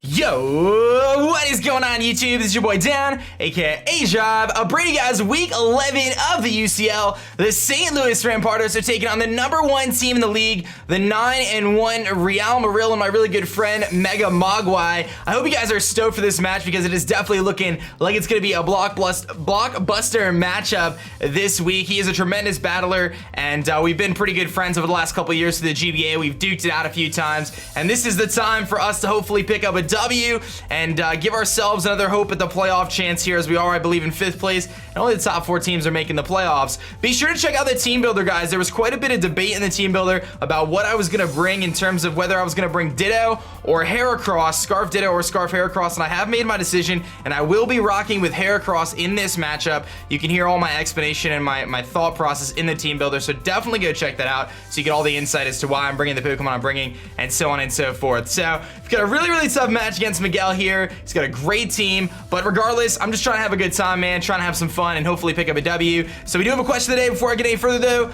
Yo, what is going on YouTube? This is your boy Dan, aka aDrive, bringing you guys week 11 of the UCL. The St. Louis Rampardos are taking on the #1 team in the league, the 9-1 Real Marill, and my really good friend Mega Mogwai. I hope you guys are stoked for this match because it is definitely looking like it's going to be a blockbuster matchup this week. He is a tremendous battler, and we've been pretty good friends over the last couple years through the GBA. We've duked it out a few times, and this is the time for us to hopefully pick up a W and give ourselves another hope at the playoff chance here, as we are, I believe, in 5th place, and only the top 4 teams are making the playoffs. Be sure to check out the team builder, guys. There was quite a bit of debate in the team builder about what I was going to bring in terms of whether I was going to bring Ditto or Heracross, Scarf Ditto or Scarf Heracross, and I have made my decision, and I will be rocking with Heracross in this matchup. You can hear all my explanation and my thought process in the team builder, so definitely go check that out so you get all the insight as to why I'm bringing the Pokemon I'm bringing, and so on and so forth. So we've got a really, really tough match against Miguel here. He's got a great team, but regardless, I'm just trying to have a good time, man, trying to have some fun and hopefully pick up a W. So we do have a question of the day. Before I get any further though,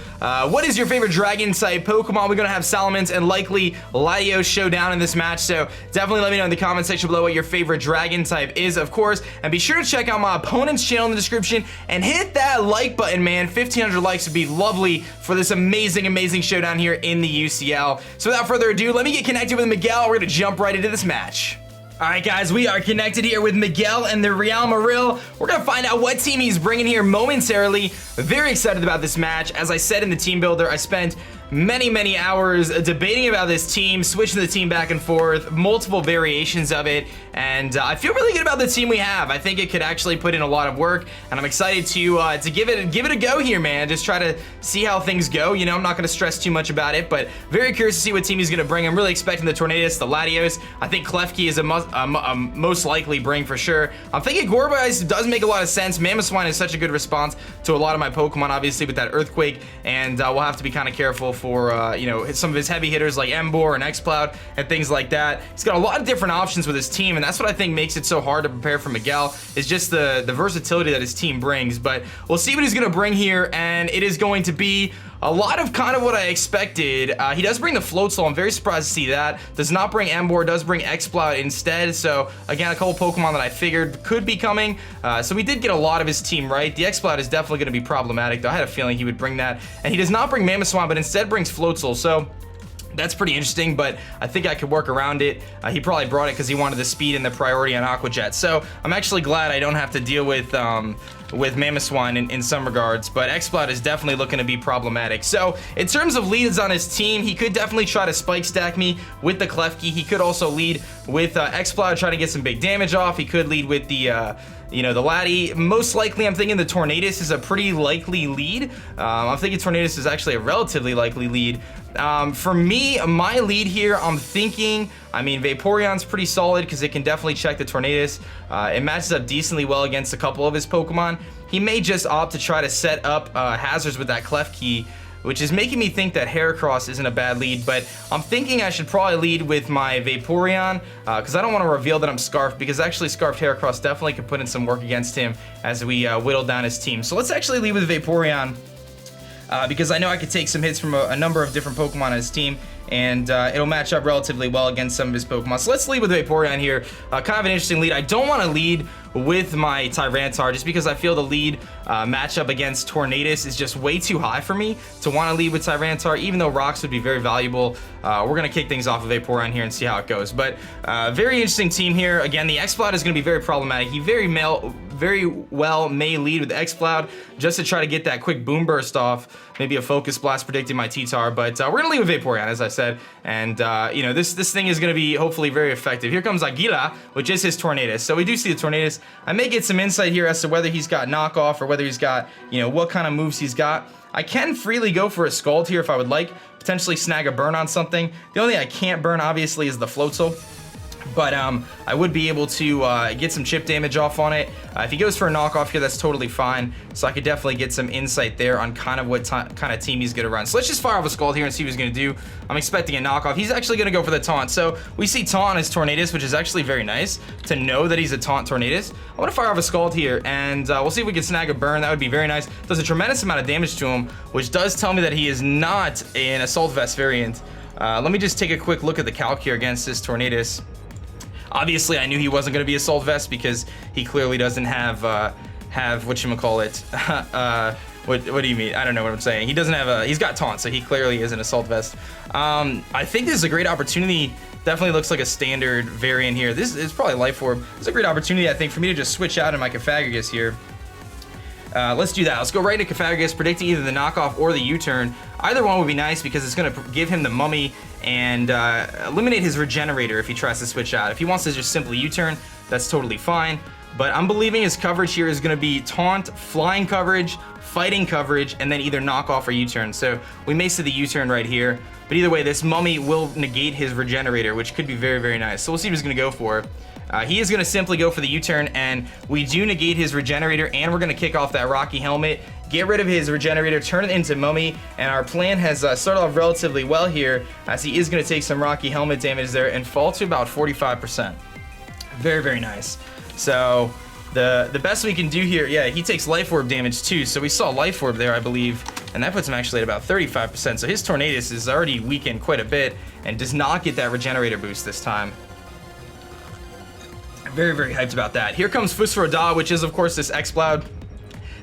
what is your favorite dragon type Pokemon? We're gonna have Salamence and likely Latios showdown in this match, so definitely let me know in the comment section below what your favorite dragon type is, of course, and be sure to check out my opponent's channel in the description and hit that like button, man. 1,500 likes would be lovely for this amazing showdown here in the UCL. So without further ado, let me get connected with Miguel. We're gonna jump right into this match. Alright guys, we are connected here with Miguel and the Real Marill. We're going to find out what team he's bringing here momentarily. Very excited about this match. As I said in the team builder, I spent many hours debating about this team, switching the team back and forth, multiple variations of it, and I feel really good about the team we have. I think it could actually put in a lot of work, and I'm excited to give it a go here, man. Just try to see how things go. You know, I'm not going to stress too much about it, but very curious to see what team he's going to bring. I'm really expecting the Tornadus, the Latios. I think Klefki is a most likely bring for sure. I'm thinking Gourgeist does make a lot of sense. Mamoswine is such a good response to a lot of my Pokemon, obviously with that Earthquake, and we'll have to be kind of careful for you know, some of his heavy hitters like Emboar and Xcloud and things like that. He's got a lot of different options with his team, and that's what I think makes it so hard to prepare for Miguel, is just the versatility that his team brings. But we'll see what he's going to bring here, and it is going to be a lot of kind of what I expected. He does bring the Floatzel. I'm very surprised to see that. Does not bring Emboar, does bring Xcloud instead. So again, a couple Pokemon that I figured could be coming. So we did get a lot of his team right. The Xcloud is definitely going to be problematic, though. I had a feeling he would bring that. And he does not bring Mamoswine, but instead brings Floatzel. So that's pretty interesting, but I think I could work around it. He probably brought it because he wanted the speed and the priority on Aqua Jet. So I'm actually glad I don't have to deal with Mamoswine in some regards, but Xcloud is definitely looking to be problematic. So in terms of leads on his team, he could definitely try to spike stack me with the Klefki. He could also lead with Xcloud, trying to get some big damage off. He could lead with the you know, the Laddie. Most likely, I'm thinking the Tornadus is a pretty likely lead. I'm thinking Tornadus is actually a relatively likely lead. For me, my lead here, I'm thinking, I mean, Vaporeon's pretty solid because it can definitely check the Tornadus. It matches up decently well against a couple of his Pokemon. He may just opt to try to set up hazards with that Klefki, which is making me think that Heracross isn't a bad lead, but I'm thinking I should probably lead with my Vaporeon, because I don't want to reveal that I'm Scarfed, because actually Scarfed Heracross definitely could put in some work against him as we whittle down his team. So let's actually lead with Vaporeon, because I know I could take some hits from a number of different Pokemon on his team, and it'll match up relatively well against some of his Pokemon. So let's lead with Vaporeon here. Kind of an interesting lead. I don't want to lead with my Tyranitar just because I feel the lead matchup against Tornadus is just way too high for me to want to lead with Tyranitar, even though Rocks would be very valuable. We're going to kick things off of Vaporeon here and see how it goes. But very interesting team here. Again, the Xcloud is going to be very problematic. He very well may lead with the Xcloud just to try to get that quick Boom Burst off. Maybe a Focus Blast predicting my T-Tar, but we're going to lead with Vaporeon, as I said. And, you know, this thing is going to be hopefully very effective. Here comes Aguila, which is his Tornadus. So we do see the Tornadus. I may get some insight here as to whether he's got knockoff or whether he's got, you know, what kind of moves he's got. I can freely go for a Scald here if I would like, potentially snag a burn on something. The only thing I can't burn, obviously, is the Floatzel. But I would be able to get some chip damage off on it. If he goes for a knockoff here, that's totally fine. So I could definitely get some insight there on kind of what kind of team he's going to run. So let's just fire off a Scald here and see what he's going to do. I'm expecting a knockoff. He's actually going to go for the taunt. So we see taunt as Tornadus, which is actually very nice to know that he's a taunt Tornadus. I want to fire off a Scald here, and we'll see if we can snag a burn. That would be very nice. Does a tremendous amount of damage to him, which does tell me that he is not an Assault Vest variant. Let me just take a quick look at the calc here against this Tornadus. Obviously, I knew he wasn't going to be Assault Vest because he clearly doesn't have whatchamacallit. What do you mean? I don't know what I'm saying. He doesn't have he's got taunt, so he clearly is an Assault Vest. I think this is a great opportunity. Definitely looks like a standard variant here. This is probably Life Orb. This is a great opportunity, I think, for me to just switch out in my Cofagrigus here. Let's do that. Let's go right into Cofagrigus, predicting either the knockoff or the U-turn. Either one would be nice because it's going to give him the Mummy and eliminate his Regenerator if he tries to switch out. If he wants to just simply U-turn, that's totally fine. But I'm believing his coverage here is going to be Taunt, Flying coverage, Fighting coverage, and then either knockoff or U-turn. So we may see the U-turn right here. But either way, this Mummy will negate his Regenerator, which could be very, very nice. So we'll see what he's going to go for. He is going to simply go for the U-turn, and we do negate his Regenerator, and we're going to kick off that Rocky Helmet, get rid of his Regenerator, turn it into Mummy, and our plan has started off relatively well here, as he is going to take some Rocky Helmet damage there and fall to about 45%. Very, very nice. So the best we can do here, yeah, he takes Life Orb damage too, so we saw Life Orb there, I believe, and that puts him actually at about 35%, so his Tornadus is already weakened quite a bit and does not get that Regenerator boost this time. Very, very hyped about that. Here comes Fusroda, which is, of course, this X-Cloud.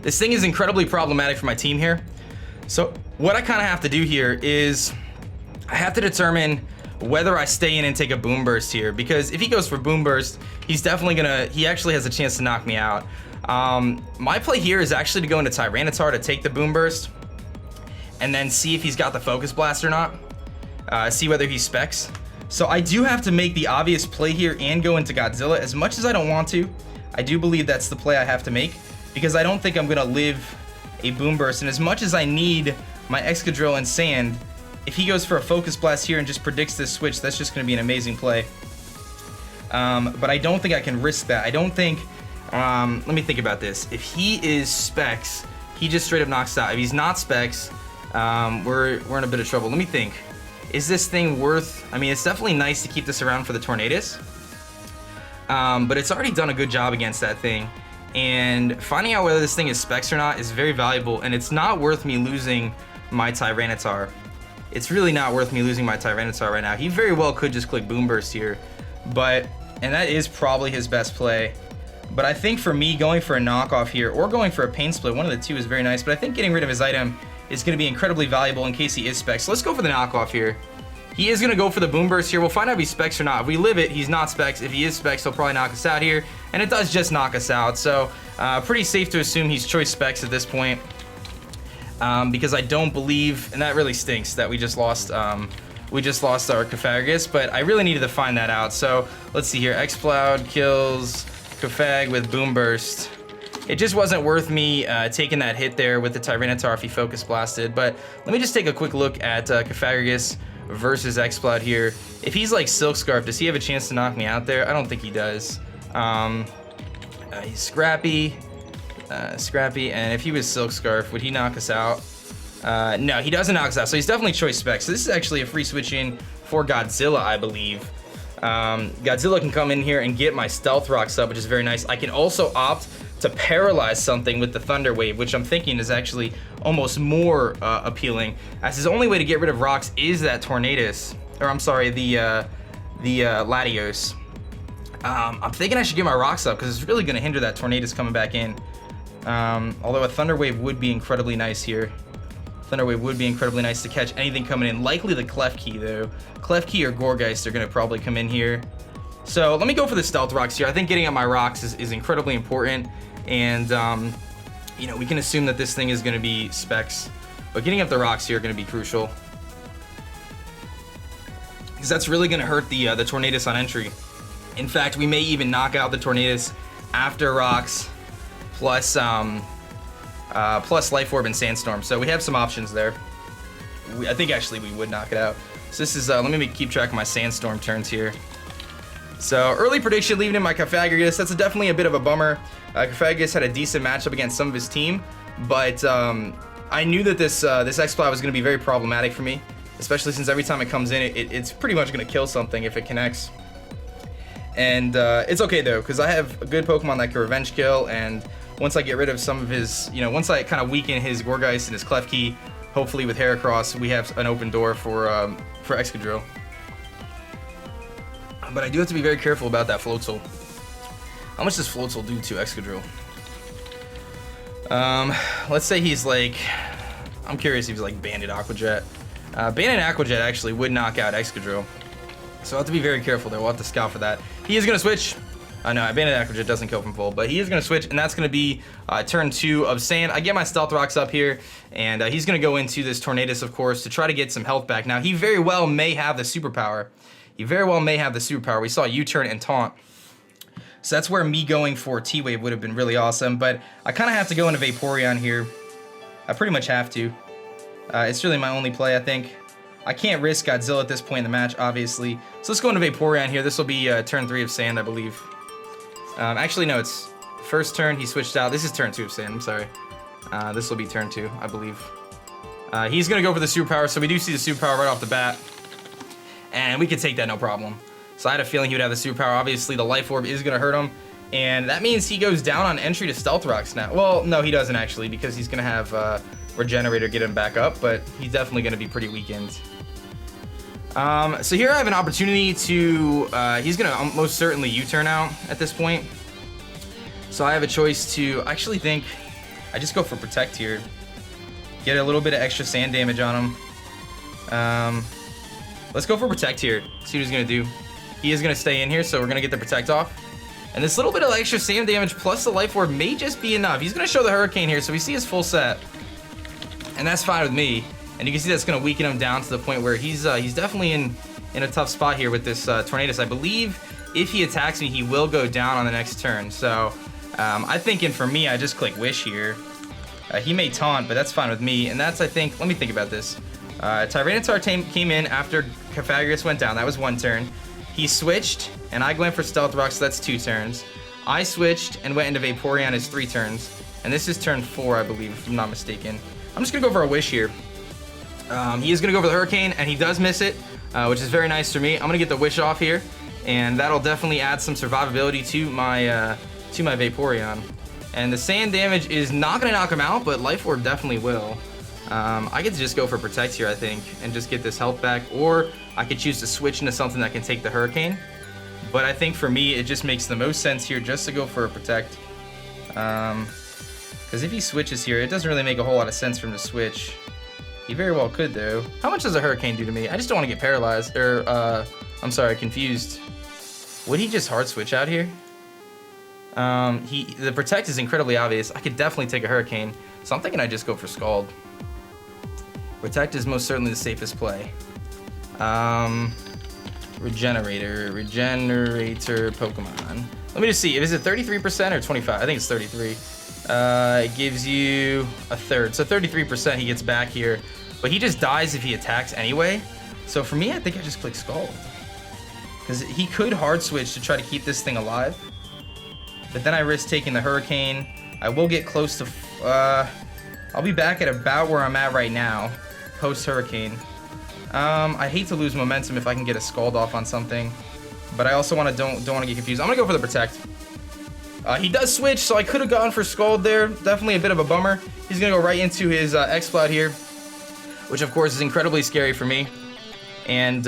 This thing is incredibly problematic for my team here. So what I kind of have to do here is I have to determine whether I stay in and take a Boom Burst here, because if he goes for Boom Burst, he's definitely he actually has a chance to knock me out. My play here is actually to go into Tyranitar to take the Boom Burst and then see if he's got the Focus Blast or not. See whether he specs. So I do have to make the obvious play here and go into Godzilla. As much as I don't want to, I do believe that's the play I have to make, because I don't think I'm gonna live a Boom Burst. And as much as I need my Excadrill and Sand, if he goes for a Focus Blast here and just predicts this switch, that's just gonna be an amazing play. But I don't think I can risk that. I don't think, let me think about this. If he is Specs, he just straight up knocks out. If he's not Specs, we're in a bit of trouble. Let me think. Is this thing worth, I mean, it's definitely nice to keep this around for the Tornadus, but it's already done a good job against that thing, and finding out whether this thing is Specs or not is very valuable, and it's not worth me losing my Tyranitar. It's really not worth me losing my Tyranitar right now. He very well could just click Boom Burst here, and that is probably his best play. But I think for me, going for a knockoff here, or going for a Pain Split, one of the two is very nice, but I think getting rid of his item is going to be incredibly valuable in case he is Specs. So let's go for the knockoff here. He is going to go for the Boom Burst here. We'll find out if he's Specs or not. If we live it, he's not Specs. If he is Specs, he'll probably knock us out here. And it does just knock us out. So pretty safe to assume he's Choice Specs at this point. Because I don't believe, and that really stinks that we just lost our Cofagrigus, but I really needed to find that out. So let's see here. X-Cloud kills Cofag with Boom Burst. It just wasn't worth me taking that hit there with the Tyranitar if he Focus Blasted. But let me just take a quick look at Cofagrigus versus X-Cloud here. If he's like Silk Scarf, does he have a chance to knock me out there? I don't think he does. He's Scrappy, and if he was Silk Scarf, would he knock us out? No, he doesn't knock us out, so he's definitely Choice Spec. So this is actually a free switch in for Godzilla, I believe. Godzilla can come in here and get my Stealth Rock sub, which is very nice. I can also opt to paralyze something with the Thunder Wave, which I'm thinking is actually almost more appealing, as his only way to get rid of rocks is that Tornadus, or I'm sorry, the Latios. I'm thinking I should get my rocks up because it's really going to hinder that Tornadus coming back in. Although a Thunder Wave would be incredibly nice here. Thunder Wave would be incredibly nice to catch anything coming in. Likely the Klefki though. Klefki or Gorgeist are going to probably come in here. So let me go for the Stealth Rocks here. I think getting up my rocks is incredibly important. And, you know, we can assume that this thing is going to be Specs. But getting up the rocks here are going to be crucial, because that's really going to hurt the Tornadus on entry. In fact, we may even knock out the Tornadus after rocks, plus Life Orb and Sandstorm. So we have some options there. I think actually we would knock it out. So this is, let me keep track of my Sandstorm turns here. So early prediction leaving in my Cofagrigus. That's definitely a bit of a bummer. Cofagrigus had a decent matchup against some of his team, but I knew that this Exploit was going to be very problematic for me, especially since every time it comes in, it's pretty much going to kill something if it connects. And it's okay though, because I have a good Pokemon that can revenge kill, and once I get rid of some of his, once I kind of weaken his Gourgeist and his Klefki, hopefully with Heracross, we have an open door for Excadrill. But I do have to be very careful about that Floatzel. How much does Floatzel do to Excadrill? Let's say he's like, I'm curious if he's like Banded Aqua Jet. Banded Aqua Jet actually would knock out Excadrill. So I'll have to be very careful there. We'll have to scout for that. He is going to switch. No, Banded Aqua Jet doesn't kill from full, but he is going to switch, and that's going to be turn 2 of Sand. I get my Stealth Rocks up here, and he's going to go into this Tornadus, of course, to try to get some health back. Now, he very well may have the superpower. He very well may have the superpower. We saw U-turn and taunt. So that's where me going for T-Wave would have been really awesome, but I kind of have to go into Vaporeon here. I pretty much have to. It's really my only play, I think. I can't risk Godzilla at this point in the match, obviously. So let's go into Vaporeon here. This will be turn 3 of Sand, I believe. Actually, no, it's first turn. He switched out. This is turn 2 of Sand. I'm sorry. This will be turn 2, I believe. He's going to go for the superpower, so we do see the superpower right off the bat. And we could take that no problem. So I had a feeling he would have the superpower. Obviously, the Life Orb is going to hurt him. And that means he goes down on entry to Stealth Rocks now. Well, no, he doesn't actually, because he's going to have Regenerator get him back up. But he's definitely going to be pretty weakened. So here I have an opportunity to... he's going to most certainly U-turn out at this point. So I have a choice to... I actually think I just go for Protect here. Get a little bit of extra sand damage on him. Let's go for Protect here. See what he's going to do. He is going to stay in here, so we're going to get the Protect off. And this little bit of extra sand damage plus the Life Orb may just be enough. He's going to show the Hurricane here, so we see his full set. And that's fine with me. And you can see that's going to weaken him down to the point where he's definitely in a tough spot here with this Tornadus. I believe if he attacks me, he will go down on the next turn. So I think, and for me, I just click Wish here. He may taunt, but that's fine with me. And that's, I think, let me think about this. Tyranitar came in after Cofagrigus went down. That was 1 turn. He switched, and I went for Stealth Rock, so that's 2 turns. I switched and went into Vaporeon as 3 turns. And this is turn 4, I believe, if I'm not mistaken. I'm just going to go for a Wish here. He is going to go for the Hurricane, and he does miss it, which is very nice for me. I'm going to get the Wish off here, and that'll definitely add some survivability to my Vaporeon. And the Sand damage is not going to knock him out, but Life Orb definitely will. I get to just go for Protect here, I think, and just get this health back, or I could choose to switch into something that can take the Hurricane. But I think for me, it just makes the most sense here just to go for a Protect. Because if he switches here, it doesn't really make a whole lot of sense for him to switch. He very well could, though. How much does a Hurricane do to me? I just don't want to get paralyzed, or, I'm sorry, confused. Would he just hard switch out here? The Protect is incredibly obvious. I could definitely take a Hurricane, so I'm thinking I just go for Scald. Protect is most certainly the safest play. Regenerator Pokemon. Let me just see. Is it 33% or 25? I think it's 33. It gives you a third. So 33% he gets back here. But he just dies if he attacks anyway. So for me, I think I just click Scald. Because he could hard switch to try to keep this thing alive. But then I risk taking the Hurricane. I will get close to... I'll be back at about where I'm at right now. Post-Hurricane. I hate to lose momentum if I can get a Scald off on something. But I also don't want to get confused. I'm going to go for the Protect. He does switch, so I could have gone for Scald there. Definitely a bit of a bummer. He's going to go right into his Exploit here, which of course is incredibly scary for me. And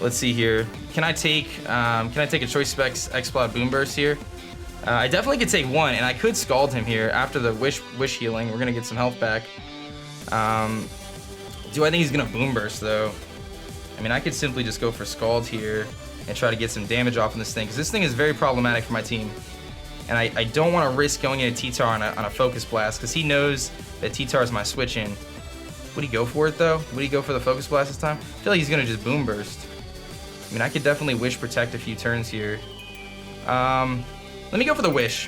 let's see here. Can I take a Choice Specs Exploit Boom Burst here? I definitely could take 1, and I could Scald him here after the Wish healing. We're going to get some health back. Do I think he's going to Boom Burst, though? I mean, I could simply just go for Scald here and try to get some damage off on this thing, because this thing is very problematic for my team. And I don't want to risk going into T-Tar on a Focus Blast, because he knows that T-Tar is my switch in. Would he go for it, though? Would he go for the Focus Blast this time? I feel like he's going to just Boom Burst. I mean, I could definitely Wish Protect a few turns here. Let me go for the Wish.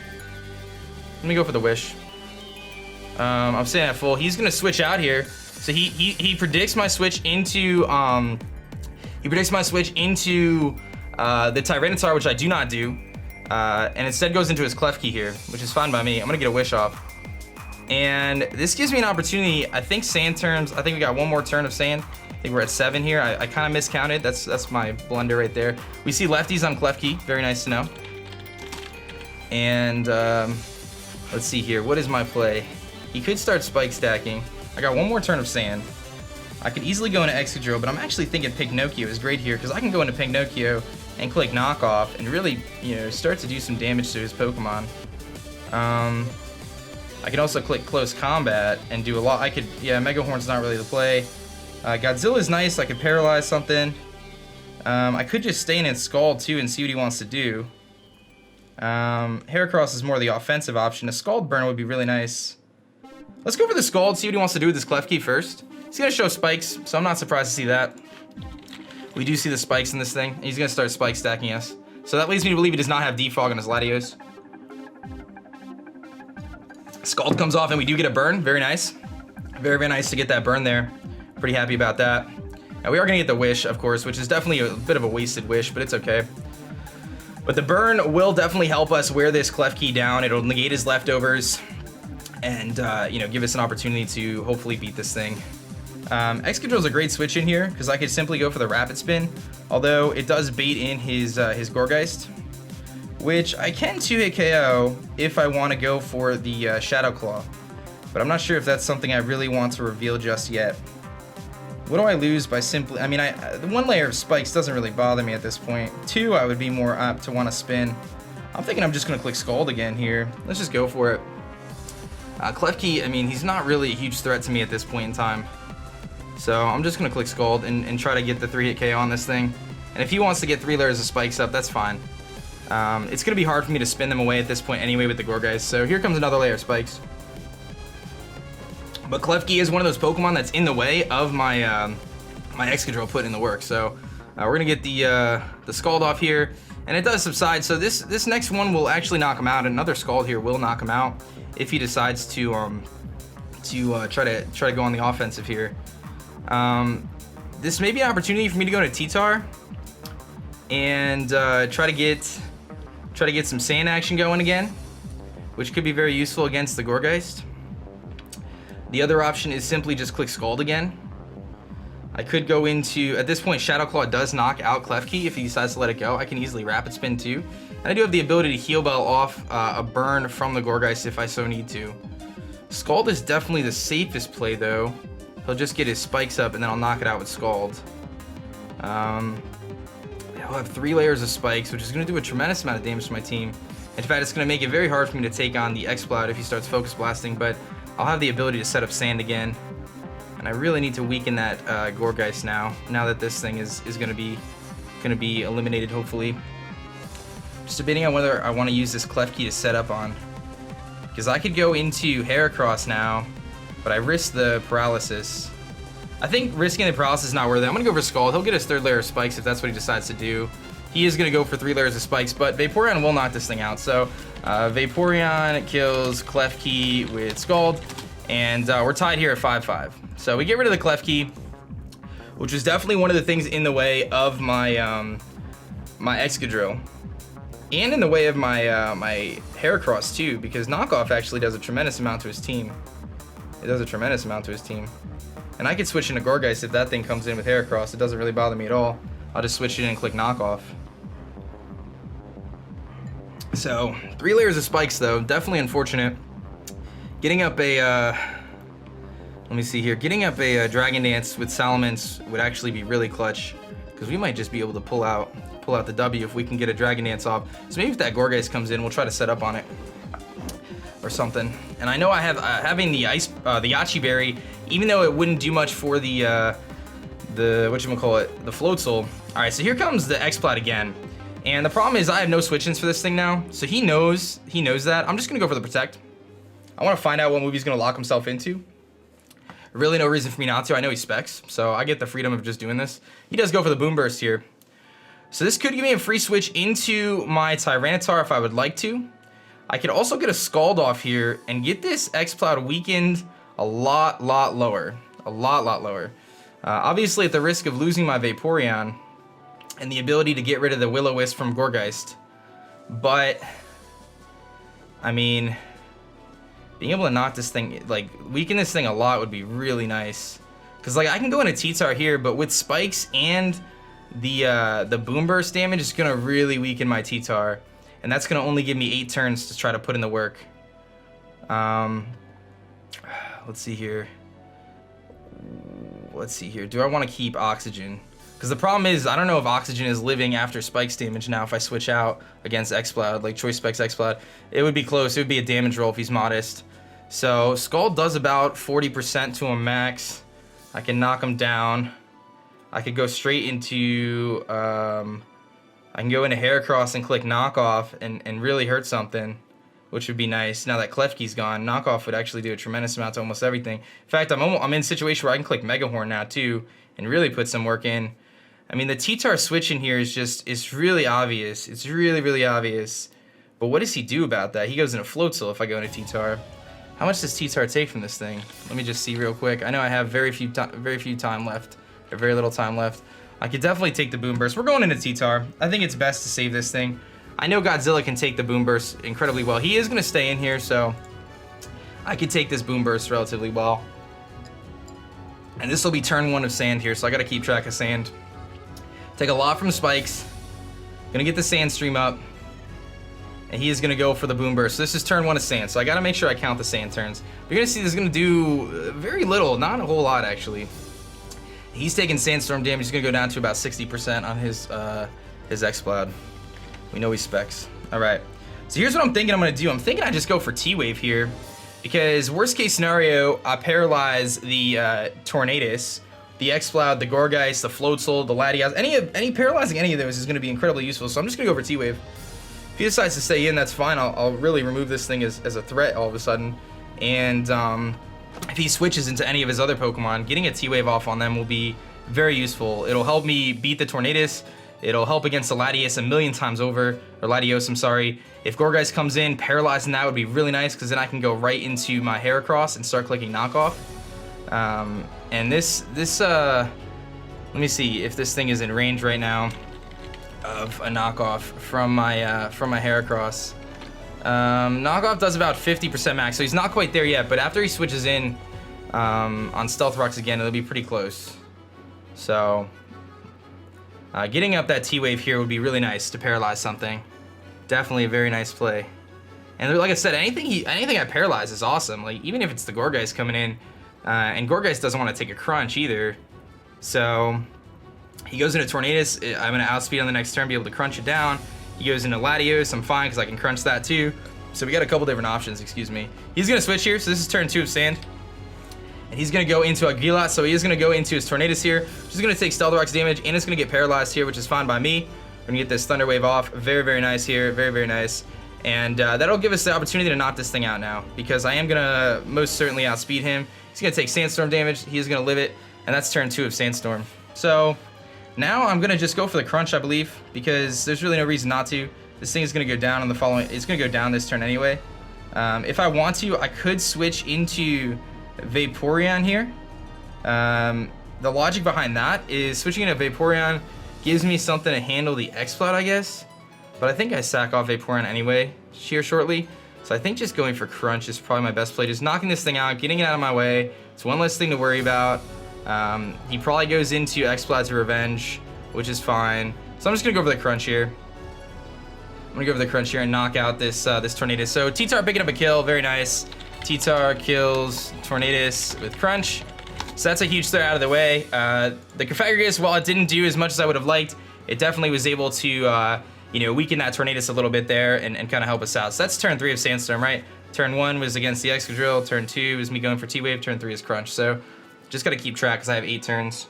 I'm staying at full. He's gonna switch out here. So he predicts my switch into the Tyranitar, which I do not do, and instead goes into his Klefki here, which is fine by me. I'm gonna get a Wish off. And this gives me an opportunity. I think sand turns. I think we got one more turn of sand. I think we're at 7 here. I kind of miscounted. That's my blunder right there. We see lefties on Klefki. Very nice to know. And let's see here. What is my play? He could start spike stacking. I got one more turn of sand. I could easily go into Excadrill, but I'm actually thinking Pinocchio is great here because I can go into Pinocchio and click knockoff and really, you know, start to do some damage to his Pokemon. I can also click close combat and do a lot. Yeah, Mega Horn's not really the play. Godzilla's nice. I could paralyze something. I could just stay in and Scald too and see what he wants to do. Heracross is more the offensive option. A Scald burn would be really nice. Let's go for the Scald, see what he wants to do with this Klefki first. He's gonna show spikes, so I'm not surprised to see that. We do see the spikes in this thing. He's gonna start spike stacking us. So that leads me to believe he does not have Defog on his Latios. Scald comes off and we do get a burn. Very nice. Very, very nice to get that burn there. Pretty happy about that. And we are gonna get the Wish, of course, which is definitely a bit of a wasted Wish, but it's okay. But the burn will definitely help us wear this Klefki down. It'll negate his leftovers and you know, give us an opportunity to hopefully beat this thing. Excadrill is a great switch in here because I could simply go for the Rapid Spin, although it does bait in his Gourgeist, which I can 2-hit KO if I want to go for the Shadow Claw, but I'm not sure if that's something I really want to reveal just yet. What do I lose by simply, I mean, the 1 layer of spikes doesn't really bother me at this point. 2, I would be more apt to want to spin. I'm thinking I'm just going to click Scald again here. Let's just go for it. Klefki, I mean, he's not really a huge threat to me at this point in time. So I'm just going to click Scald and try to get the 3-hit KO on this thing. And if he wants to get 3 layers of spikes up, that's fine. It's going to be hard for me to spin them away at this point anyway with the Gourgeist. So here comes another layer of spikes. But Klefki is one of those Pokemon that's in the way of my my Excadrill putting in the work. So we're going to get the Scald off here. And it does subside. So this next one will actually knock him out. Another Scald here will knock him out if he decides to try to go on the offensive here. This may be an opportunity for me to go to T-Tar and try to get some sand action going again, which could be very useful against the Gourgeist. The other option is simply just click Scald again. I could go into, at this point, Shadow Claw does knock out Klefki if he decides to let it go. I can easily Rapid Spin too. And I do have the ability to Heal Bell off a burn from the Gourgeist if I so need to. Scald is definitely the safest play though. He'll just get his spikes up and then I'll knock it out with Scald. He'll have 3 layers of spikes, which is going to do a tremendous amount of damage to my team. In fact, it's going to make it very hard for me to take on the Exploud if he starts Focus Blasting, but I'll have the ability to set up Sand again. And I really need to weaken that Gourgeist now that this thing is going to be eliminated, hopefully. Just debating on whether I want to use this Klefki to set up on. Because I could go into Heracross now, but I risk the Paralysis. I think risking the Paralysis is not worth it. I'm going to go for Scald. He'll get his 3rd layer of spikes if that's what he decides to do. He is going to go for 3 layers of spikes, but Vaporeon will knock this thing out. So Vaporeon kills Klefki with Scald, and we're tied here at 5-5. So we get rid of the Klefki, which was definitely one of the things in the way of my my Excadrill, and in the way of my my Heracross too, because knockoff actually does a tremendous amount to his team. It does a tremendous amount to his team. And I could switch into Gourgeist if that thing comes in with Heracross. It doesn't really bother me at all. I'll just switch it in and click knockoff. So 3 layers of spikes though, definitely unfortunate. Getting up a let me see here. Getting up a Dragon Dance with Salamence would actually be really clutch, because we might just be able to pull out the W if we can get a Dragon Dance off. So maybe if that Gourgeist comes in, we'll try to set up on it or something. And I know I have having the Yachi Berry, even though it wouldn't do much for the whatchamacallit, the Floatzel. All right, so here comes the Exploud again. And the problem is I have no switch-ins for this thing now, so he knows that. I'm just gonna go for the Protect. I want to find out what move he's gonna lock himself into. Really no reason for me not to. I know he specs, so I get the freedom of just doing this. He does go for the Boom Burst here. So this could give me a free switch into my Tyranitar if I would like to. I could also get a Scald off here and get this Exploud weakened a lot lower. A lot lower. Obviously at the risk of losing my Vaporeon and the ability to get rid of the Will-O-Wisp from Gourgeist. But, I mean, being able to knock this thing, like, weaken this thing a lot would be really nice. Because, like, I can go into T-Tar here, but with spikes and the Boom Burst damage, it's going to really weaken my T-Tar. And that's going to only give me 8 turns to try to put in the work. Let's see here. Do I want to keep Oxygen? Because the problem is, I don't know if Oxygen is living after Spikes damage now if I switch out against Exploud, like Choice Specs Exploud. It would be close. It would be a damage roll if he's modest. So Scald does about 40% to him max. I can knock him down. I could go straight into... I can go into Heracross and click Knockoff and really hurt something, which would be nice. Now that Klefki's gone, Knockoff would actually do a tremendous amount to almost everything. In fact, I'm in a situation where I can click Mega Horn now too and really put some work in. I mean, the T-Tar switch in here is just, it's really obvious. It's really, really obvious. But what does he do about that? He goes into Floatzel if I go into T-Tar. How much does T-Tar take from this thing? Let me just see real quick. I know I have very few time left, or very little time left. I could definitely take the Boom Burst. We're going into T-Tar. I think it's best to save this thing. I know Godzilla can take the Boom Burst incredibly well. He is going to stay in here, so I could take this Boom Burst relatively well. And this will be turn 1 of Sand here, so I got to keep track of Sand. Take a lot from Spikes. Gonna get the Sand Stream up. And he is gonna go for the Boom Burst. So this is turn 1 of Sand, so I gotta make sure I count the Sand turns. You're gonna see this is gonna do very little, not a whole lot actually. He's taking Sandstorm damage. He's gonna go down to about 60% on his Exploud. We know he specs. All right. So here's what I'm thinking I'm gonna do. I'm thinking I just go for T-Wave here, because worst case scenario, I paralyze the Tornadus, the Exploud, the Gourgeist, the Floatzel, the Latias. Any paralyzing any of those is gonna be incredibly useful. So I'm just gonna go for T-Wave. If he decides to stay in, that's fine. I'll really remove this thing as a threat all of a sudden. And if he switches into any of his other Pokemon, getting a T-Wave off on them will be very useful. It'll help me beat the Tornadus. It'll help against the Latias a million times over, or Latios, I'm sorry. If Gourgeist comes in, paralyzing that would be really nice, because then I can go right into my Heracross and start clicking Knockoff. And this let me see if this thing is in range right now of a Knockoff from my Heracross. Knockoff does about 50% max, so he's not quite there yet, but after he switches in on Stealth Rocks again, it'll be pretty close. So getting up that T-Wave here would be really nice to paralyze something. Definitely a very nice play. And like I said, anything I paralyze is awesome. Like, even if it's the Gourgeist coming in, and Gourgeist doesn't want to take a crunch either. So he goes into Tornadus. I'm going to outspeed on the next turn, be able to crunch it down. He goes into Latios. I'm fine because I can crunch that too. So we got a couple different options, excuse me. He's going to switch here. So this is turn 2 of Sand. And he's going to go into Aguila. So he is going to go into his Tornadus here. Which is going to take Stealth Rocks damage. And it's going to get paralyzed here, which is fine by me. We're going to get this Thunder Wave off. Very, very nice here. Very, very nice. And that'll give us the opportunity to knock this thing out now. Because I am going to most certainly outspeed him. He's going to take Sandstorm damage. He is going to live it. And that's turn 2 of Sandstorm. So now I'm going to just go for the crunch, I believe. Because there's really no reason not to. This thing is going to go down on the following. It's going to go down this turn anyway. If I want to, I could switch into Vaporeon here. The logic behind that is switching into Vaporeon gives me something to handle the Exploud, I guess. But I think I sack off Vaporeon anyway here shortly. So I think just going for Crunch is probably my best play. Just knocking this thing out, getting it out of my way. It's one less thing to worry about. He probably goes into Exploud's Revenge, which is fine. So I'm just going to go for the Crunch here. I'm going to go for the Crunch here and knock out this Tornadus. So T-Tar picking up a kill. Very nice. T-Tar kills Tornadus with Crunch. So that's a huge threat out of the way. The Confagrigus, while it didn't do as much as I would have liked, it definitely was able to weaken that Tornadus a little bit there and kind of help us out. So that's turn 3 of Sandstorm, right? Turn 1 was against the Excadrill. Turn 2 is me going for T-Wave. Turn 3 is Crunch. So just got to keep track because I have 8 turns.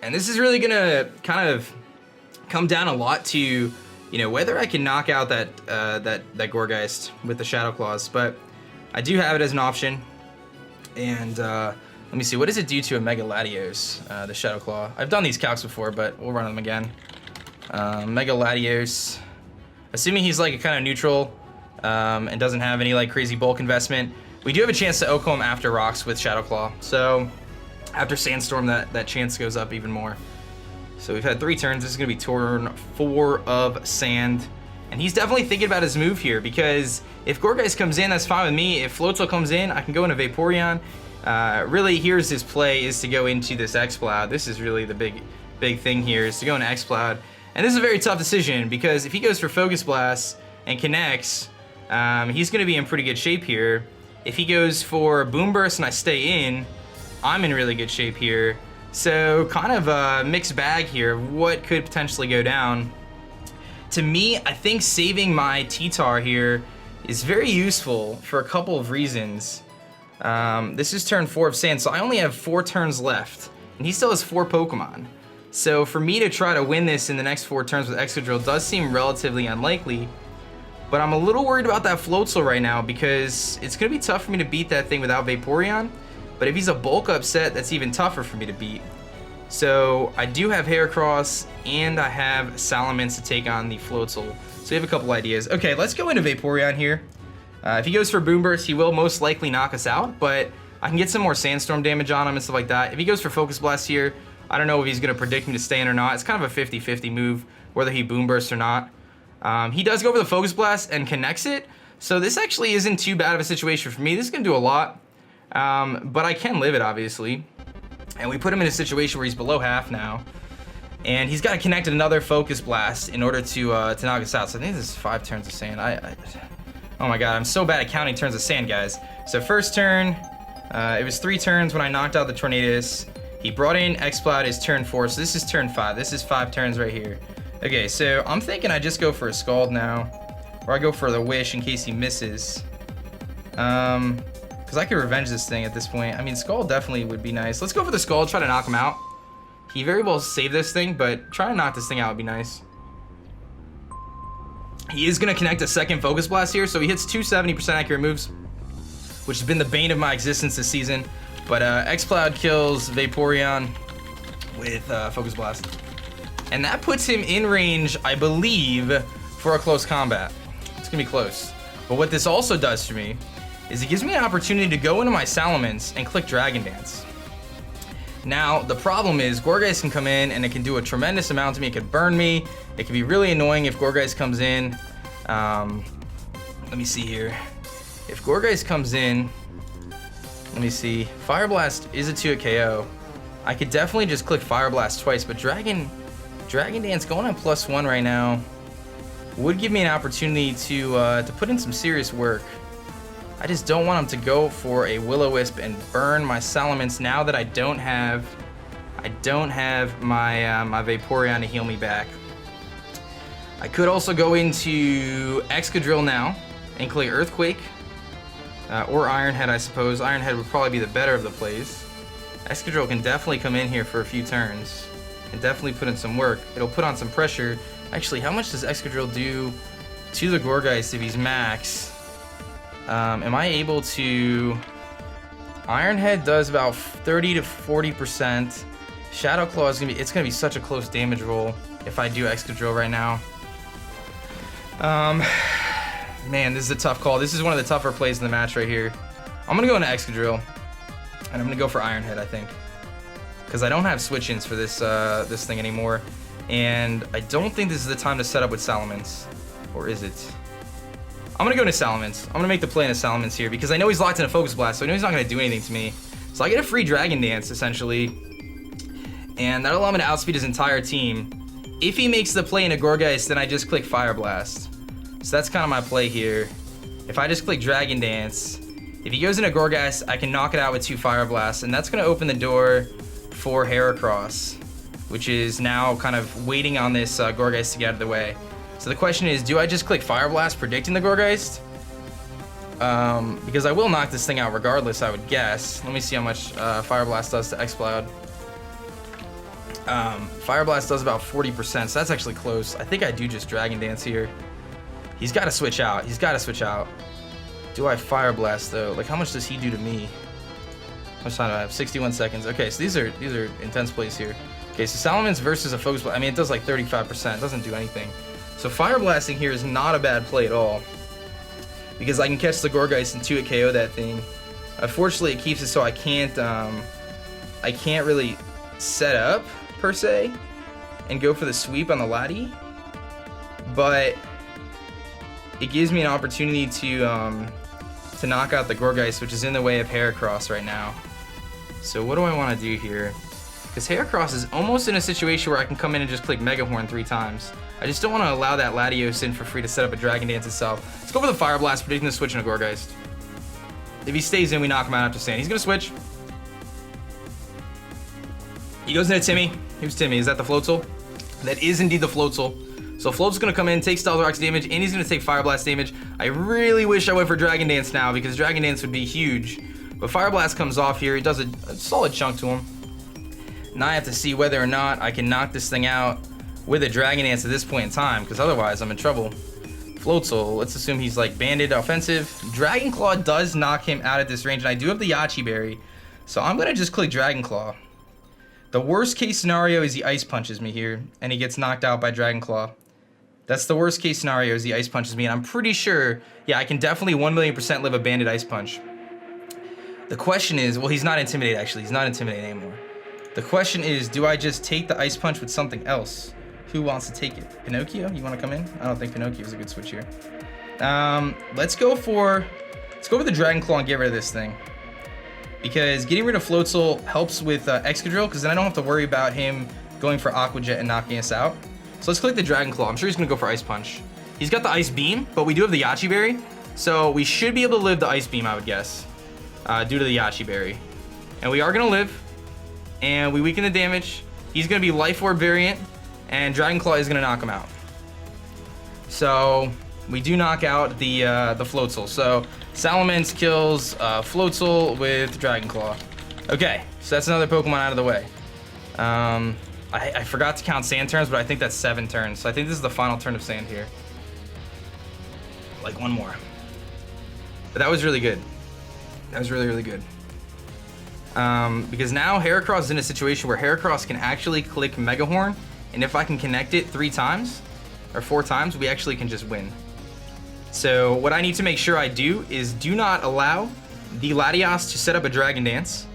And this is really going to kind of come down a lot to, whether I can knock out that Gourgeist with the Shadow Claws. But I do have it as an option. And let me see, what does it do to a Mega Latios, the Shadow Claw? I've done these calcs before, but we'll run them again. Mega Latios, assuming he's like a kind of neutral and doesn't have any like crazy bulk investment, we do have a chance to OHKO him after Rocks with Shadow Claw. So after Sandstorm, that chance goes up even more. So we've had 3 turns. This is going to be turn 4 of sand. And he's definitely thinking about his move here, because if Gourgeist comes in, that's fine with me. If Floatzel comes in, I can go into Vaporeon. Really, here's his play, is to go into this Exploud. This is really the big thing here, is to go into Exploud. And this is a very tough decision, because if he goes for Focus Blast and connects, he's going to be in pretty good shape here. If he goes for Boom Burst and I stay in, I'm in really good shape here. So kind of a mixed bag here of what could potentially go down. To me, I think saving my T-Tar here is very useful for a couple of reasons. This is turn 4 of sand, so I only have 4 turns left, and he still has 4 Pokemon. So for me to try to win this in the next 4 turns with Excadrill does seem relatively unlikely, but I'm a little worried about that Floatzel right now, because it's going to be tough for me to beat that thing without Vaporeon, but if he's a bulk up set, that's even tougher for me to beat. So I do have Heracross, and I have Salamence to take on the Floatzel. So we have a couple ideas. Okay, let's go into Vaporeon here. If he goes for Boom Burst, he will most likely knock us out, but I can get some more Sandstorm damage on him and stuff like that. If he goes for Focus Blast here, I don't know if he's going to predict me to stay in or not. It's kind of a 50-50 move, whether he Boom Bursts or not. He does go for the Focus Blast and connects it, so this actually isn't too bad of a situation for me. This is going to do a lot, but I can live it, obviously. And we put him in a situation where he's below half now, and he's got to connect another Focus Blast in order to knock us out. So I think this is 5 turns of sand. Oh my god, I'm so bad at counting turns of sand, guys. So first turn, it was 3 turns when I knocked out the Tornadus. He brought in Exploud is turn 4, so this is turn 5. This is 5 turns right here. Okay, so I'm thinking I just go for a Scald now, or I go for the Wish in case he misses. Because I could revenge this thing at this point. I mean, Scald definitely would be nice. Let's go for the Scald, try to knock him out. He very well saved this thing, but try to knock this thing out would be nice. He is going to connect a second Focus Blast here, so he hits 2 70% accurate moves, which has been the bane of my existence this season. But Exploud kills Vaporeon with Focus Blast. And that puts him in range, I believe, for a close combat. It's going to be close. But what this also does for me is it gives me an opportunity to go into my Salamence and click Dragon Dance. Now, the problem is Gourgeist can come in and it can do a tremendous amount to me. It could burn me. It can be really annoying if Gourgeist comes in. Let me see here. If Gourgeist comes in, let me see. Fire Blast is a 2-hit KO. I could definitely just click Fire Blast twice, but Dragon Dance going on +1 right now would give me an opportunity to put in some serious work. I just don't want him to go for a Will-O-Wisp and burn my Salamence now that I don't have my my Vaporeon to heal me back. I could also go into Excadrill now and click Earthquake, or Iron Head, I suppose. Iron Head would probably be the better of the plays. Excadrill can definitely come in here for a few turns and definitely put in some work. It'll put on some pressure. Actually, how much does Excadrill do to the Gourgeist if he's max? Am I able to... Iron Head does about 30 to 40%. Shadow Claw is gonna be such a close damage roll if I do Excadrill right now. Man, this is a tough call. This is one of the tougher plays in the match right here. I'm gonna go into Excadrill, and I'm gonna go for Iron Head, I think, because I don't have switch-ins for this this thing anymore, and I don't think this is the time to set up with Salamence, or is it? I'm gonna go into Salamence. I'm gonna make the play into Salamence here because I know he's locked in a Focus Blast, so I know he's not gonna do anything to me. So I get a free Dragon Dance essentially, and that'll allow me to outspeed his entire team. If he makes the play into Gourgeist, then I just click Fire Blast. So that's kind of my play here. If I just click Dragon Dance, if he goes into Gourgeist, I can knock it out with 2 Fire Blasts, and that's gonna open the door for Heracross, which is now kind of waiting on this Gourgeist to get out of the way. So the question is, do I just click Fire Blast predicting the Gourgeist? Because I will knock this thing out regardless, I would guess. Let me see how much Fire Blast does to Exploud. Fire Blast does about 40%, so that's actually close. I think I do just Dragon Dance here. He's got to switch out. He's got to switch out. Do I Fire Blast, though? Like, how much does he do to me? How much time do I have? 61 seconds. Okay, so these are intense plays here. Okay, so Salamence versus a Focus Blast. I mean, it does like 35%. It doesn't do anything. So Fire Blasting here is not a bad play at all, because I can catch the Gourgeist and 2-hit KO that thing. Unfortunately, it keeps it so I can't really set up per se. and go for the sweep on the Laddie, but it gives me an opportunity to knock out the Gourgeist, which is in the way of Heracross right now. So what do I want to do here? Because Heracross is almost in a situation where I can come in and just click Mega Horn 3 times. I just don't want to allow that Latios in for free to set up a Dragon Dance itself. Let's go for the Fire Blast, predicting the switch in a Gourgeist. If he stays in, we knock him out after Sand. He's going to switch. He goes into Timmy. Who's Timmy? Is that the Floatzel? That is indeed the Floatzel. So Floatzel's going to come in, take Stealth Rocks damage, and he's going to take Fire Blast damage. I really wish I went for Dragon Dance now, because Dragon Dance would be huge. But Fire Blast comes off here. It does a solid chunk to him. Now I have to see whether or not I can knock this thing out with a Dragon Dance at this point in time, because otherwise I'm in trouble. Floatzel, let's assume he's like banded offensive. Dragon Claw does knock him out at this range, and I do have the Yachi Berry. So I'm going to just click Dragon Claw. The worst case scenario is he Ice Punches me here, and he gets knocked out by Dragon Claw. That's the worst case scenario is he Ice Punches me, and I'm pretty sure, yeah, I can definitely 1,000,000% live a banded Ice Punch. The question is, well, he's not Intimidate actually, he's not Intimidate anymore. The question is, do I just take the Ice Punch with something else? Who wants to take it? Pinocchio, you want to come in? I don't think Pinocchio is a good switch here. Let's go for the Dragon Claw and get rid of this thing. Because getting rid of Floatzel helps with Excadrill, because then I don't have to worry about him going for Aqua Jet and knocking us out. So let's click the Dragon Claw. I'm sure he's going to go for Ice Punch. He's got the Ice Beam, but we do have the Yachi Berry. So we should be able to live the Ice Beam, I would guess, due to the Yachi Berry. And we are going to live. And we weaken the damage. He's going to be Life Orb variant, and Dragon Claw is going to knock him out. So we do knock out the Floatzel. So Salamence kills Floatzel with Dragon Claw. Okay, so that's another Pokemon out of the way. I forgot to count Sand turns, but I think that's 7 turns. So I think this is the final turn of Sand here. Like one more. But that was really good. That was really, really good. Because now Heracross is in a situation where Heracross can actually click Mega Horn, and if I can connect it 3 times or 4 times, we actually can just win. So what I need to make sure I do is do not allow the Latios to set up a Dragon Dance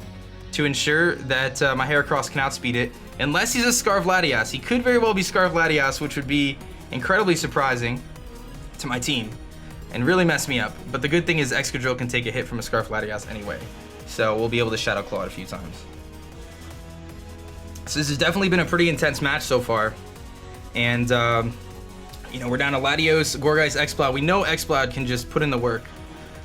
to ensure that my Heracross can outspeed it, unless he's a Scarf Latios. He could very well be Scarf Latios, which would be incredibly surprising to my team and really mess me up. But the good thing is Excadrill can take a hit from a Scarf Latios anyway. So we'll be able to Shadow Claw it a few times. So this has definitely been a pretty intense match so far. And, you know, we're down to Latios, Gourgeist, Exploud. We know Exploud can just put in the work.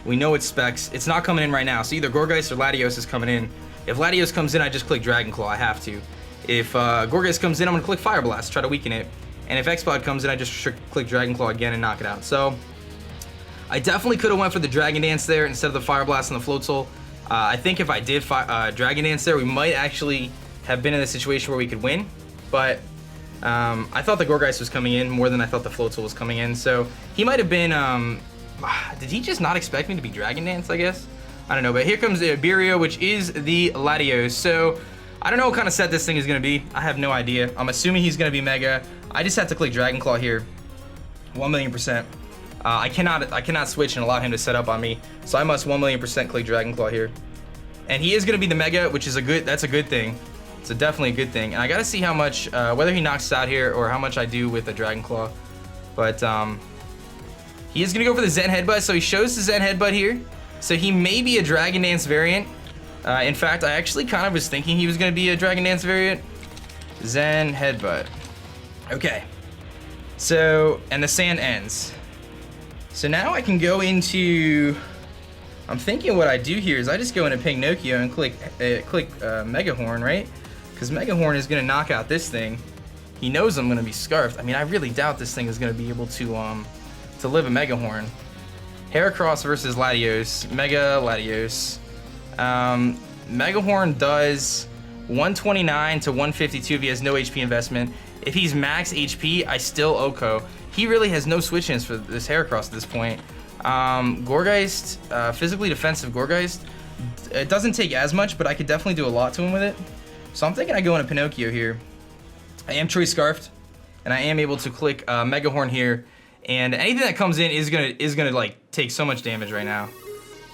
We know its specs. It's not coming in right now. So either Gourgeist or Latios is coming in. If Latios comes in, I just click Dragon Claw. I have to. If Gourgeist comes in, I'm going to click Fire Blast, try to weaken it. And if Exploud comes in, I just click Dragon Claw again and knock it out. So I definitely could have went for the Dragon Dance there instead of the Fire Blast and the Floatzel. I think if I did Dragon Dance there, we might actually have been in a situation where we could win. But I thought the Gourgeist was coming in more than I thought the Floatzel was coming in. So he might have been... did he just not expect me to be Dragon Dance, I guess? I don't know. But here comes the Iberia, which is the Latios. So I don't know what kind of set this thing is going to be. I have no idea. I'm assuming he's going to be Mega. I just have to click Dragon Claw here. 1,000,000%. I cannot switch and allow him to set up on me, so I must 1,000,000% click Dragon Claw here. And he is going to be the Mega, which is that's a good thing. It's definitely a good thing. And I got to see how much, whether he knocks us out here or how much I do with the Dragon Claw. But he is going to go for the Zen Headbutt, so he shows the Zen Headbutt here. So he may be a Dragon Dance variant. In fact, I actually kind of was thinking he was going to be a Dragon Dance variant. Zen Headbutt. Okay. So, and the Sand ends. So now I can go into, I'm thinking what I do here is I just go into Pinocchio and click Mega Horn, right? Because Mega Horn is going to knock out this thing. He knows I'm going to be Scarfed. I mean, I really doubt this thing is going to be able to live a Mega Horn. Heracross versus Latios, Mega Latios. Mega Horn does 129 to 152 if he has no HP investment. If he's max HP, I still OHKO. He really has no switch-ins for this Heracross at this point. Gourgeist, physically defensive Gourgeist, it doesn't take as much, but I could definitely do a lot to him with it. So I'm thinking I go into Pinocchio here. I am Choice Scarfed, and I am able to click Mega Horn here, and anything that comes in is gonna like take so much damage right now.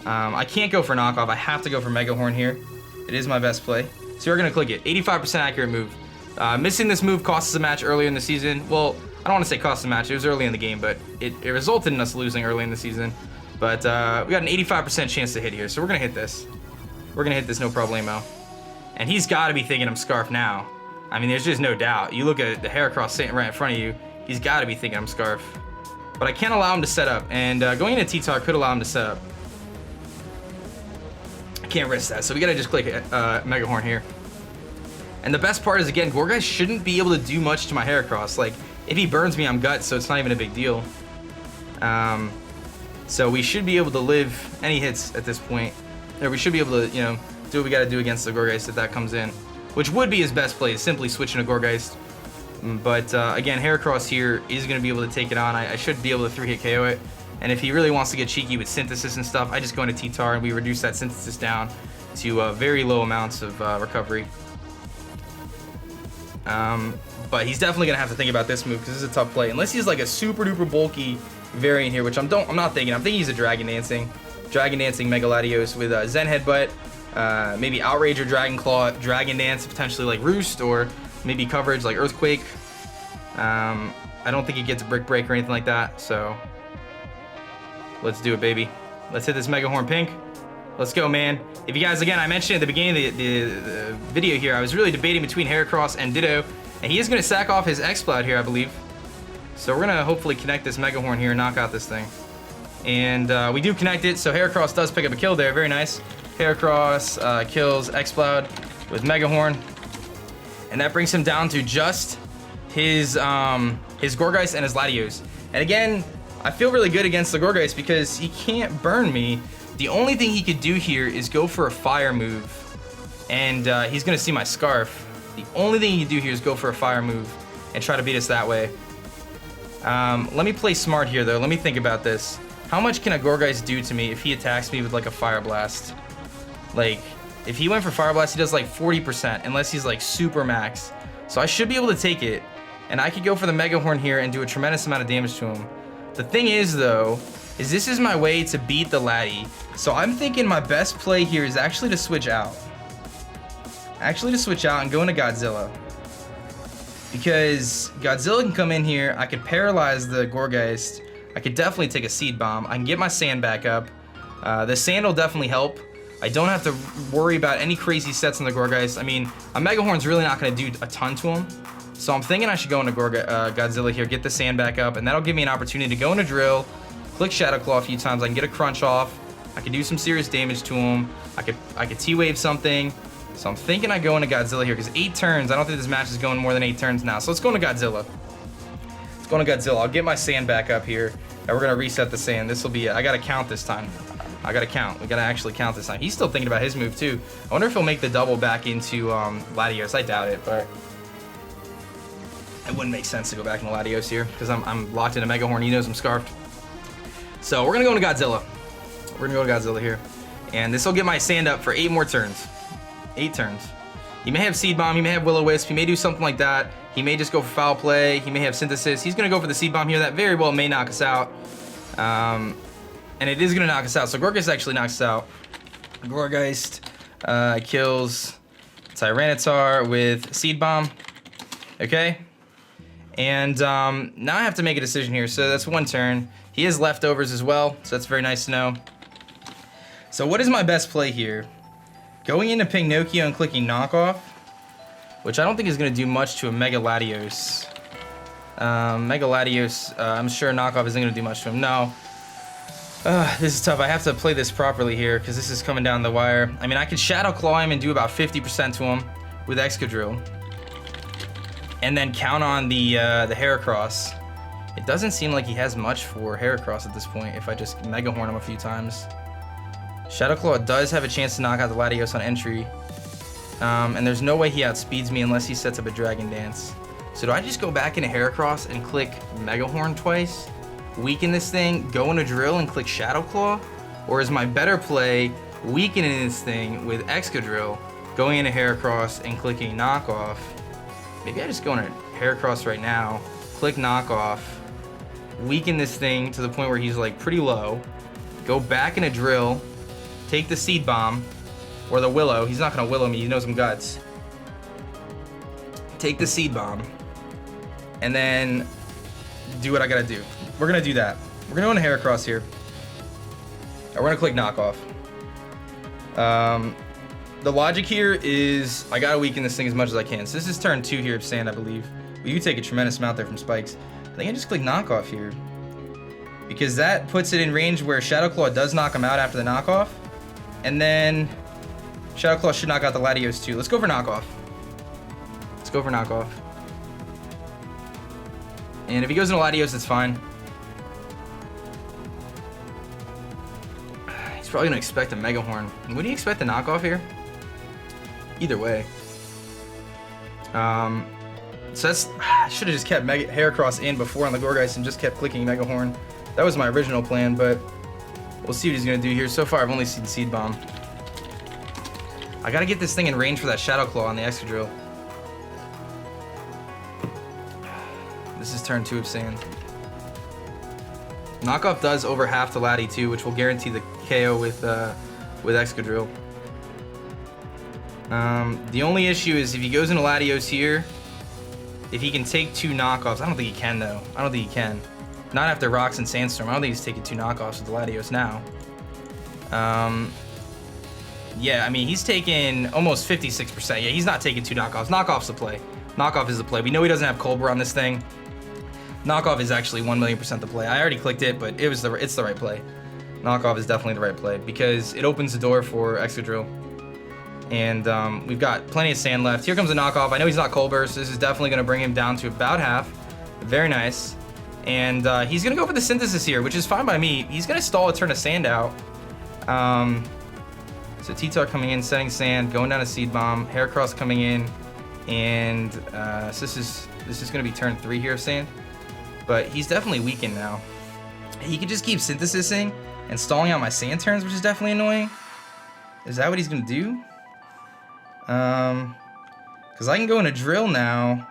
I can't go for knockoff. I have to go for Mega Horn here. It is my best play. So we're gonna click it. 85% accurate move. Missing this move cost us a match earlier in the season. Well, I don't want to say cost a match. It was early in the game, but it resulted in us losing early in the season. But we got an 85% chance to hit here, so we're going to hit this. We're going to hit this no problemo. And he's got to be thinking I'm Scarf now. I mean, there's just no doubt. You look at the Heracross sitting right in front of you, he's got to be thinking I'm Scarf. But I can't allow him to set up, and going into T-Tar could allow him to set up. I can't risk that, so we got to just click Mega Horn here. And the best part is, again, Gorgeist shouldn't be able to do much to my Heracross. Like, if he burns me, I'm Gut, so it's not even a big deal. So we should be able to live any hits at this point. Or we should be able to, you know, do what we got to do against the Gorgeist if that comes in. Which would be his best play, is simply switching to Gorgeist. But again, Heracross here is going to be able to take it on. I should be able to 3-hit KO it. And if he really wants to get cheeky with Synthesis and stuff, I just go into T-Tar and we reduce that Synthesis down to very low amounts of recovery. But he's definitely going to have to think about this move because this is a tough play. Unless he's like a super duper bulky variant here, which I'm not thinking. I'm thinking he's a Dragon Dancing Mega Latios with Zen Headbutt, maybe Outrage or Dragon Claw, Dragon Dance, potentially like Roost, or maybe coverage like Earthquake. I don't think he gets a Brick Break or anything like that, so let's do it, baby. Let's hit this Mega Horn Pink. Let's go, man. If you guys, again, I mentioned at the beginning of the video here, I was really debating between Heracross and Ditto, and he is going to sack off his X-Cloud here, I believe. So we're going to hopefully connect this Mega Horn here and knock out this thing. And we do connect it, so Heracross does pick up a kill there. Very nice. Heracross kills X-Cloud with Mega Horn. And that brings him down to just his Gorgeist and his Latios. And again, I feel really good against the Gorgeist because he can't burn me. The only thing he could do here is go for a fire move. And he's going to see my Scarf. The only thing he can do here is go for a fire move and try to beat us that way. Let me play smart here, though. Let me think about this. How much can a Gorgeist do to me if he attacks me with, like, a Fire Blast? Like, if he went for Fire Blast, he does, like, 40%, unless he's, like, super max. So I should be able to take it, and I could go for the Mega Horn here and do a tremendous amount of damage to him. The thing is, though, is this is my way to beat the Laddie. So I'm thinking my best play here is actually to switch out. And go into Godzilla. Because Godzilla can come in here, I could paralyze the Gorgeist, I could definitely take a Seed Bomb, I can get my Sand back up. The Sand will definitely help. I don't have to worry about any crazy sets on the Gorgeist. I mean, a Mega Horn's really not going to do a ton to him. So I'm thinking I should go into Godzilla here, get the Sand back up, and that'll give me an opportunity to go into Drill, click Shadow Claw a few times, I can get a Crunch off, I can do some serious damage to him, I could T-Wave something. So I'm thinking I go into Godzilla here, because 8 turns, I don't think this match is going more than 8 turns now. So let's go into Godzilla. I'll get my Sand back up here, and we're going to reset the Sand. This will be it. I got to count this time. We got to actually count this time. He's still thinking about his move, too. I wonder if he'll make the double back into Latios. I doubt it, but it wouldn't make sense to go back into Latios here, because I'm locked into Mega Horn. He knows I'm Scarfed. So we're going to go into Godzilla. Here. And this will get my Sand up for 8 more turns. 8 turns. He may have Seed Bomb, he may have Will-O-Wisp, he may do something like that. He may just go for Foul Play, he may have Synthesis. He's going to go for the Seed Bomb here. That very well may knock us out. And it is going to knock us out. So Gorgeist actually knocks us out. Gorgeist kills Tyranitar with Seed Bomb. Okay. And now I have to make a decision here. So that's 1 turn. He has leftovers as well, so that's very nice to know. So what is my best play here? Going into Pinocchio and clicking Knockoff, which I don't think is going to do much to a Mega Latios. I'm sure Knockoff isn't going to do much to him. No. This is tough. I have to play this properly here because this is coming down the wire. I mean, I could Shadow Claw him and do about 50% to him with Excadrill. And then count on the Heracross. It doesn't seem like he has much for Heracross at this point if I just Mega Horn him a few times. Shadow Claw does have a chance to knock out the Latios on entry. And there's no way he outspeeds me unless he sets up a Dragon Dance. So do I just go back into Heracross and click Mega Horn twice? Weaken this thing, go into Drill and click Shadow Claw? Or is my better play weakening this thing with Excadrill, going into Heracross and clicking Knockoff? Maybe I just go into Heracross right now, click Knockoff, weaken this thing to the point where he's like pretty low, go back into Drill, take the Seed Bomb, or the Willow. He's not going to Willow me, he knows I'm Guts. take the seed bomb, and then do what I gotta do. We're gonna do that. We're gonna go into Heracross here. We're gonna click knockoff. The logic here is I gotta weaken this thing as much as I can. So this is turn 2 here of sand, I believe. Well, you take a tremendous amount there from spikes. I think I just click knockoff here, because that puts it in range where Shadow Claw does knock him out after the knockoff, and then Shadow Claw should knock out the Latios too. Let's go for knockoff. Let's go for knockoff. And if he goes into Latios, it's fine. He's probably gonna expect a Mega Horn. Would he expect the knockoff here? Either way. So that's, I should have just kept Heracross in before on the Gourgeist and just kept clicking Mega Horn. That was my original plan, but we'll see what he's gonna do here. So far, I've only seen Seed Bomb. I gotta get this thing in range for that Shadow Claw on the Excadrill. This is turn 2 of sand. Knockoff does over half the Lati too, which will guarantee the KO with Excadrill. The only issue is if he goes into Latios here, if he can take 2 knockoffs. I don't think he can though. I don't think he can. Not after Rocks and Sandstorm. I don't think he's taking 2 knockoffs with the Latios now. Yeah, I mean, he's taking almost 56%. Yeah, he's not taking 2 knockoffs. Knockoff's the play. Knockoff is the play. We know he doesn't have Colbur on this thing. Knockoff is actually 1,000,000% the play. I already clicked it, but it's the right play. Knockoff is definitely the right play because it opens the door for Excadrill. And we've got plenty of sand left. Here comes a knockoff. I know he's not Colbur, so this is definitely going to bring him down to about half. Very nice. And he's going to go for the Synthesis here, which is fine by me. He's going to stall a turn of sand out. So T-Tar coming in, setting sand, going down a Seed Bomb. Heracross coming in. And so this is going to be turn 3 here of sand. But he's definitely weakened now. He could just keep synthesizing and stalling out my sand turns, which is definitely annoying. Is that what he's going to do? Because I can go in a drill now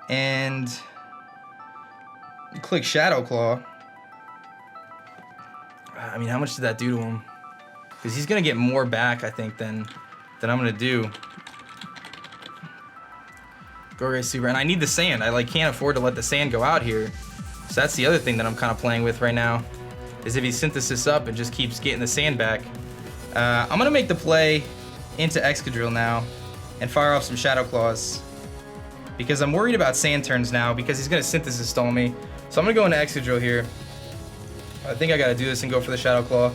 and click Shadow Claw. I mean, how much did that do to him? Because he's going to get more back, I think, than I'm going to do. Gourgeist Super. And I need the sand. I can't afford to let the sand go out here. So that's the other thing that I'm kind of playing with right now. Is if he synthesis up and just keeps getting the sand back. I'm going to make the play into Excadrill now and fire off some Shadow Claws. Because I'm worried about sand turns now because he's going to synthesis stall me. So I'm going to go into Excadrill here. I think I got to do this and go for the Shadow Claw.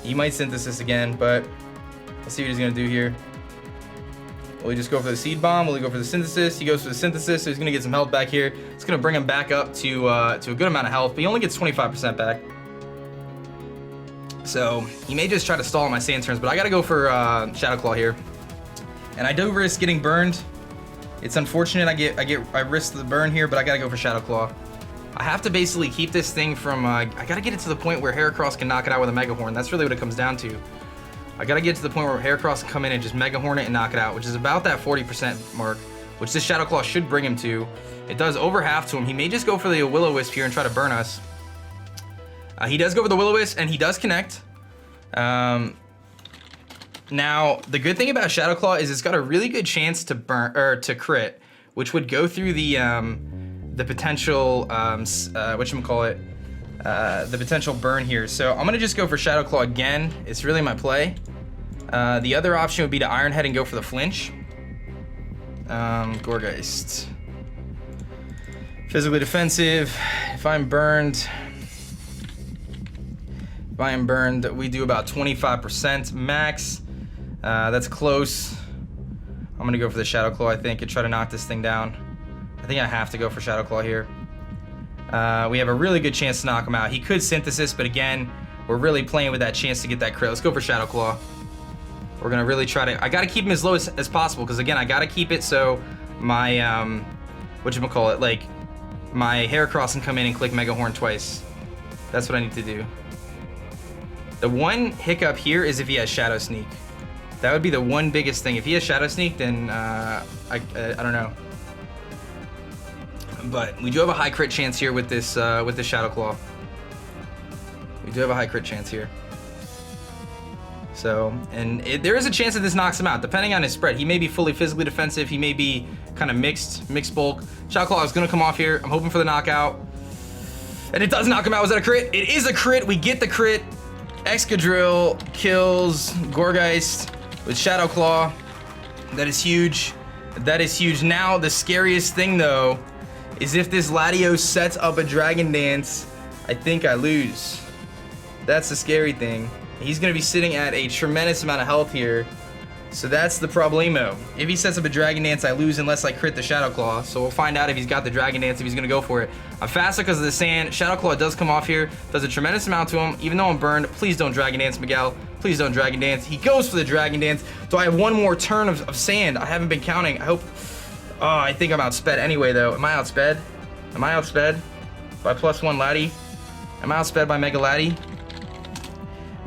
He might synthesis again, but let's see what he's going to do here. Will he just go for the Seed Bomb? Will he go for the Synthesis? He goes for the Synthesis, so he's going to get some health back here. It's going to bring him back up to a good amount of health, but he only gets 25% back. So he may just try to stall my sand turns, but I got to go for Shadow Claw here. And I do risk getting burned. It's unfortunate I risk the burn here, but I got to go for Shadow Claw. I have to basically keep this thing from, I got to get it to the point where Heracross can knock it out with a Mega Horn. That's really what it comes down to. I gotta get to the point where Heracross can come in and just Mega Horn it and knock it out, which is about that 40% mark, which this Shadow Claw should bring him to. It does over half to him. He may just go for the Will-O-Wisp here and try to burn us. He does go for the Will-O-Wisp and he does connect. Now, the good thing about Shadow Claw is it's got a really good chance to burn or to crit, which would go through the potential the potential burn here. So I'm gonna just go for Shadow Claw again. It's really my play. The other option would be to Iron Head and go for the flinch. Gourgeist. Physically defensive. If I'm burned, we do about 25% max. That's close. I'm gonna go for the Shadow Claw, I think, and try to knock this thing down. I think I have to go for Shadow Claw here. We have a really good chance to knock him out. He could Synthesis, but again, we're really playing with that chance to get that crit. Let's go for Shadow Claw. We're gonna really try to, I gotta keep him as low as possible, because again, I gotta keep it so my, my Heracross can come in and click Mega Horn twice. That's what I need to do. The one hiccup here is if he has Shadow Sneak. That would be the one biggest thing. If he has Shadow Sneak, then I don't know. But we do have a high crit chance here with this Shadow Claw. We do have a high crit chance here. So, and there is a chance that this knocks him out, depending on his spread. He may be fully physically defensive. He may be kind of mixed bulk. Shadow Claw is gonna come off here. I'm hoping for the knockout. And it does knock him out. Was that a crit? It is a crit. We get the crit. Excadrill kills Gorgeist with Shadow Claw. That is huge. That is huge. Now, the scariest thing, though, is if this Latios sets up a Dragon Dance, I think I lose. That's the scary thing. He's going to be sitting at a tremendous amount of health here. So that's the problemo. If he sets up a Dragon Dance, I lose unless I crit the Shadow Claw. So we'll find out if he's got the Dragon Dance, if he's going to go for it. I'm faster because of the sand. Shadow Claw does come off here. Does a tremendous amount to him. Even though I'm burned, please don't Dragon Dance, Miguel. Please don't Dragon Dance. He goes for the Dragon Dance. So I have one more turn of sand. I haven't been counting. I hope... Oh, I think I'm outsped anyway, though. Am I outsped? Am I outsped by +1 Laddie? Am I outsped by Mega Laddie?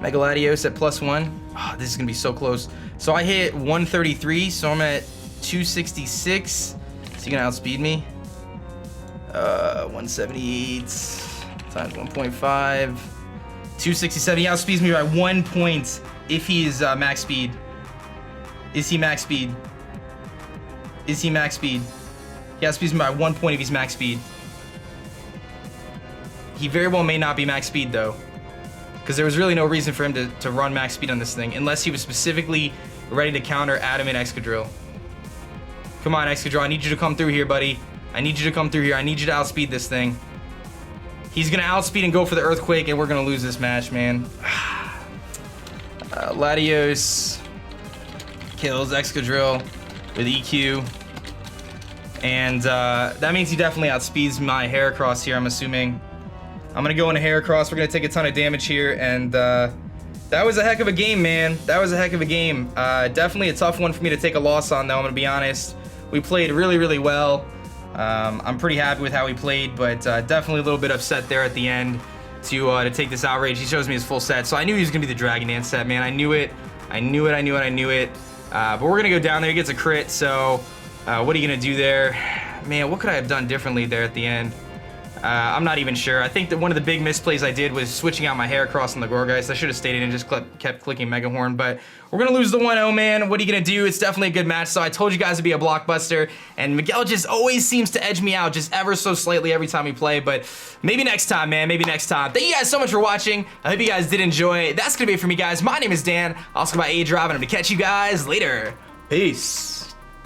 Mega Latios at +1. Oh, this is going to be so close. So I hit 133, so I'm at 266. Is he going to outspeed me? 178 times 1.5. 267. He outspeeds me by 1 point if he is max speed. Is he max speed? Is he max speed? He outspeeds me by 1 point if he's max speed. He very well may not be max speed, though. Because there was really no reason for him to run max speed on this thing, unless he was specifically ready to counter Adamant Excadrill. Come on, Excadrill, I need you to come through here, buddy. I need you to come through here. I need you to outspeed this thing. He's going to outspeed and go for the Earthquake, and we're going to lose this match, man. Latios kills Excadrill with EQ. And that means he definitely outspeeds my Heracross here, I'm assuming. I'm going to go into Heracross. We're going to take a ton of damage here, and that was a heck of a game, man. That was a heck of a game. Definitely a tough one for me to take a loss on, though, I'm going to be honest. We played really, really well. I'm pretty happy with how we played, but definitely a little bit upset there at the end to take this Outrage. He shows me his full set, so I knew he was going to be the Dragon Dance set, man. I knew it. I knew it. I knew it. I knew it. But we're going to go down there. He gets a crit, so what are you going to do there? Man, what could I have done differently there at the end? I'm not even sure. I think that one of the big misplays I did was switching out my Heracross on the Gorgeist. I should have stayed in and just kept clicking Mega Horn, but we're going to lose the 1-0, man. What are you going to do? It's definitely a good match, so I told you guys it'd be a blockbuster, and Miguel just always seems to edge me out just ever so slightly every time we play, but maybe next time, man. Maybe next time. Thank you guys so much for watching. I hope you guys did enjoy. That's going to be it for me, guys. My name is Dan. I'll also go by aDrive, and I'm going to catch you guys later. Peace.